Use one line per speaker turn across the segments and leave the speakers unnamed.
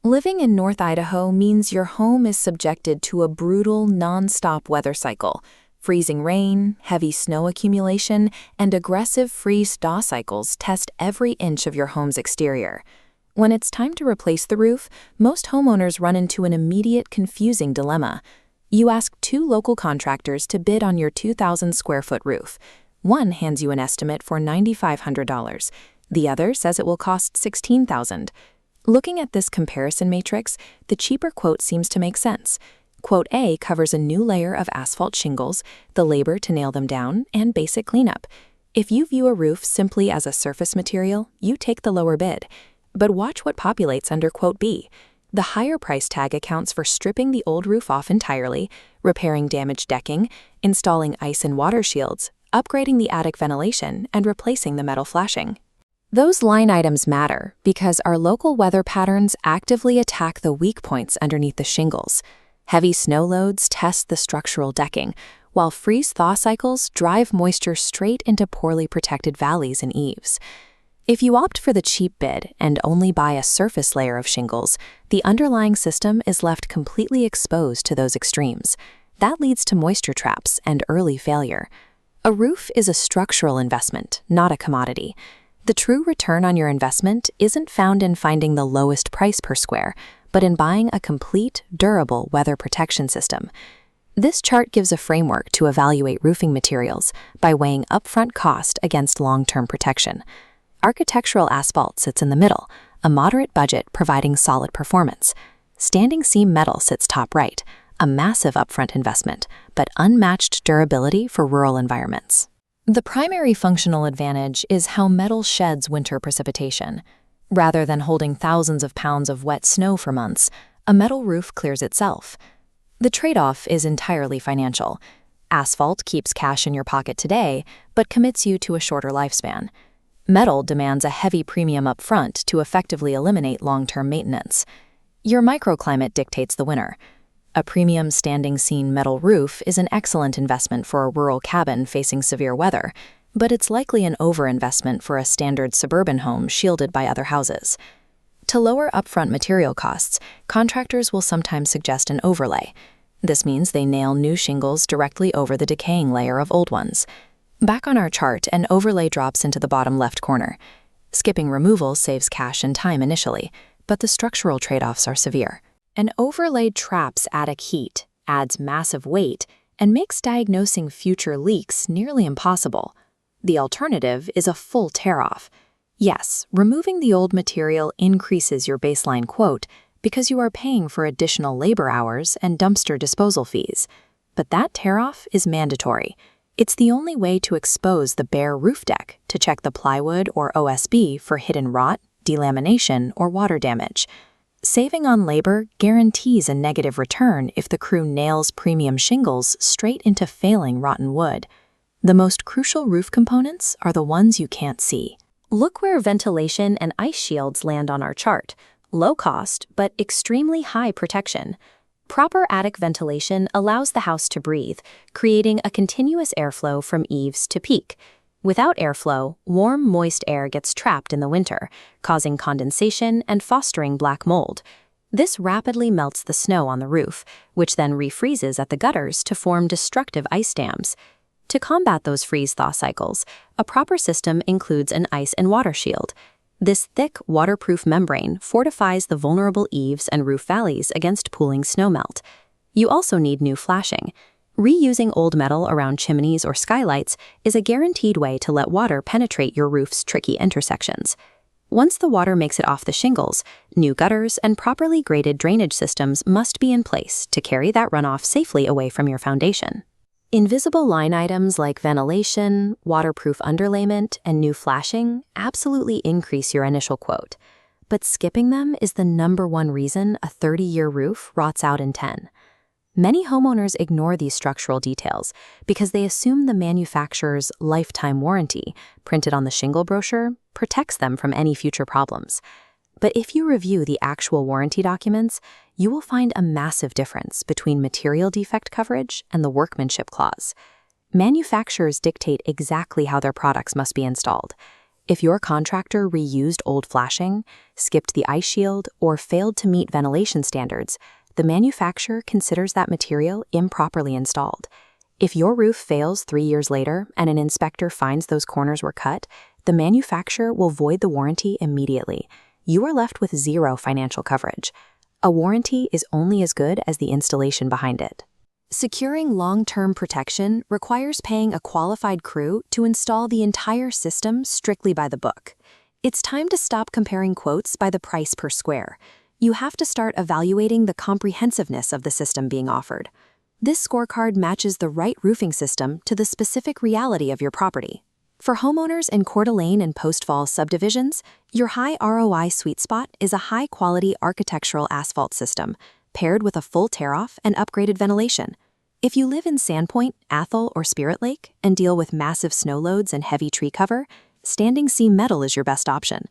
Living in North Idaho means your home is subjected to a brutal, non-stop weather cycle. Freezing rain, heavy snow accumulation, and aggressive freeze-thaw cycles test every inch of your home's exterior. When it's time to replace the roof, most homeowners run into an immediate, confusing dilemma. You ask two local contractors to bid on your 2,000-square-foot roof. One hands you an estimate for $9,500. The other says it will cost $16,000. Looking at this comparison matrix, the cheaper quote seems to make sense. Quote A covers a new layer of asphalt shingles, the labor to nail them down, and basic cleanup. If you view a roof simply as a surface material, you take the lower bid. But watch what populates under quote B. The higher price tag accounts for stripping the old roof off entirely, repairing damaged decking, installing ice and water shields, upgrading the attic ventilation, and replacing the metal flashing. Those line items matter because our local weather patterns actively attack the weak points underneath the shingles. Heavy snow loads test the structural decking, while freeze-thaw cycles drive moisture straight into poorly protected valleys and eaves. If you opt for the cheap bid and only buy a surface layer of shingles, the underlying system is left completely exposed to those extremes. That leads to moisture traps and early failure. A roof is a structural investment, not a commodity. The true return on your investment isn't found in finding the lowest price per square, but in buying a complete, durable weather protection system. This chart gives a framework to evaluate roofing materials by weighing upfront cost against long-term protection. Architectural asphalt sits in the middle, a moderate budget providing solid performance. Standing seam metal sits top right, a massive upfront investment, but unmatched durability for rural environments. The primary functional advantage is how metal sheds winter precipitation. Rather than holding thousands of pounds of wet snow for months, a metal roof clears itself. The trade-off is entirely financial. Asphalt keeps cash in your pocket today, but commits you to a shorter lifespan. Metal demands a heavy premium up front to effectively eliminate long-term maintenance. Your microclimate dictates the winner. A premium standing seam metal roof is an excellent investment for a rural cabin facing severe weather, but it's likely an overinvestment for a standard suburban home shielded by other houses. To lower upfront material costs, contractors will sometimes suggest an overlay. This means they nail new shingles directly over the decaying layer of old ones. Back on our chart, an overlay drops into the bottom left corner. Skipping removal saves cash and time initially, but the structural trade-offs are severe. An overlay traps attic heat, adds massive weight, and makes diagnosing future leaks nearly impossible. The alternative is a full tear-off. Yes, removing the old material increases your baseline quote because you are paying for additional labor hours and dumpster disposal fees. But that tear-off is mandatory. It's the only way to expose the bare roof deck to check the plywood or OSB for hidden rot, delamination, or water damage. Saving on labor guarantees a negative return if the crew nails premium shingles straight into failing rotten wood. The most crucial roof components are the ones you can't see. Look where ventilation and ice shields land on our chart. Low cost, but extremely high protection. Proper attic ventilation allows the house to breathe, creating a continuous airflow from eaves to peak. Without airflow, warm, moist air gets trapped in the winter, causing condensation and fostering black mold. This rapidly melts the snow on the roof, which then refreezes at the gutters to form destructive ice dams. To combat those freeze-thaw cycles, a proper system includes an ice and water shield. This thick, waterproof membrane fortifies the vulnerable eaves and roof valleys against pooling snowmelt. You also need new flashing. Reusing old metal around chimneys or skylights is a guaranteed way to let water penetrate your roof's tricky intersections. Once the water makes it off the shingles, new gutters and properly graded drainage systems must be in place to carry that runoff safely away from your foundation. Invisible line items like ventilation, waterproof underlayment, and new flashing absolutely increase your initial quote. But skipping them is the #1 reason a 30-year roof rots out in 10. Many homeowners ignore these structural details because they assume the manufacturer's lifetime warranty, printed on the shingle brochure, protects them from any future problems. But if you review the actual warranty documents, you will find a massive difference between material defect coverage and the workmanship clause. Manufacturers dictate exactly how their products must be installed. If your contractor reused old flashing, skipped the ice shield, or failed to meet ventilation standards, the manufacturer considers that material improperly installed. If your roof fails 3 years later and an inspector finds those corners were cut, the manufacturer will void the warranty immediately. You are left with zero financial coverage. A warranty is only as good as the installation behind it. Securing long-term protection requires paying a qualified crew to install the entire system strictly by the book. It's time to stop comparing quotes by the price per square. You have to start evaluating the comprehensiveness of the system being offered. This scorecard matches the right roofing system to the specific reality of your property. For homeowners in Coeur d'Alene and Post Falls subdivisions, your high ROI sweet spot is a high-quality architectural asphalt system, paired with a full tear-off and upgraded ventilation. If you live in Sandpoint, Athol, or Spirit Lake and deal with massive snow loads and heavy tree cover, standing seam metal is your best option.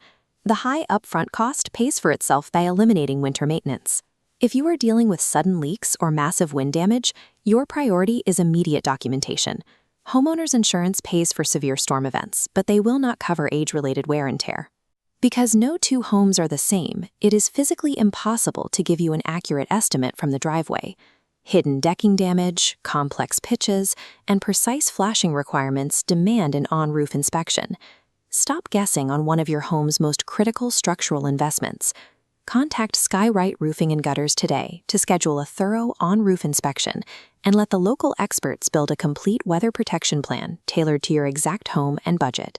The high upfront cost pays for itself by eliminating winter maintenance. If you are dealing with sudden leaks or massive wind damage, your priority is immediate documentation. Homeowners insurance pays for severe storm events, but they will not cover age-related wear and tear. Because no two homes are the same, it is physically impossible to give you an accurate estimate from the driveway. Hidden decking damage, complex pitches, and precise flashing requirements demand an on-roof inspection. Stop guessing on one of your home's most critical structural investments. Contact SkyRight Roofing and Gutters today to schedule a thorough on-roof inspection and let the local experts build a complete weather protection plan tailored to your exact home and budget.